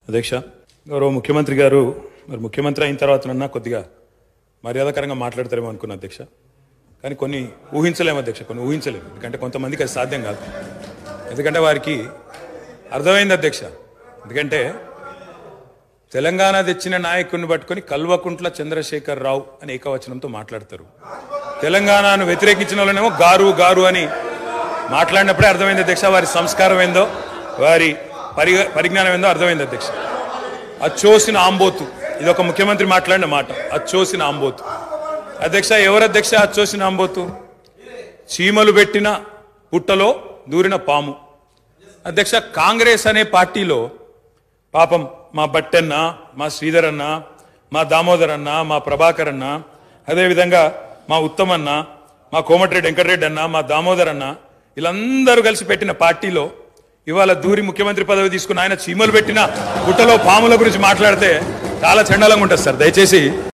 అధ్యక్ష, గౌరవ ముఖ్యమంత్రి గారు మరి ముఖ్యమంత్రి అయిన తర్వాతనన్నా కొద్దిగా మర్యాదకరంగా మాట్లాడతారేమో అనుకున్నా అధ్యక్ష. కానీ కొన్ని ఊహించలేము అధ్యక్ష, కొన్ని ఊహించలేము. ఎందుకంటే కొంతమందికి అది సాధ్యం కాదు. ఎందుకంటే వారికి అర్థమైంది అధ్యక్ష. ఎందుకంటే తెలంగాణ తెచ్చిన నాయకుడిని పట్టుకొని కల్వకుంట్ల చంద్రశేఖర్ రావు అని ఏకవచనంతో మాట్లాడతారు. తెలంగాణను వ్యతిరేకించిన వాళ్ళనేమో గారు గారు అని మాట్లాడినప్పుడే అర్థమైంది అధ్యక్ష వారి సంస్కారం ఏందో, వారి పరిజ్ఞానం ఏందో అర్థమైంది అధ్యక్ష. అచ్చోసిన ఆంబోతు, ఇది ఒక ముఖ్యమంత్రి మాట్లాడిన మాట. అచ్చోసిన ఆంబోతు అధ్యక్ష. ఎవరు అధ్యక్ష అచ్చోసిన ఆంబోతు? చీమలు పెట్టిన పుట్టలో దూరిన పాము అధ్యక్ష. కాంగ్రెస్ అనే పార్టీలో పాపం మా బట్టన్న, మా శ్రీధర్ అన్న, మా దామోదర్ అన్న, మా ప్రభాకర్ అన్న, అదేవిధంగా మా ఉత్తమన్న, మా కోమటిరెడ్డి వెంకటరెడ్డి అన్న, మా దామోదర్ అన్న, వీళ్ళందరూ కలిసి పెట్టిన పార్టీలో ఇవాళ దూరి ముఖ్యమంత్రి పదవి తీసుకుని ఆయన చీమలు పెట్టిన పుట్టలో పాముల గురించి మాట్లాడితే చాలా చండాలంగా ఉంటుంది సార్. దయచేసి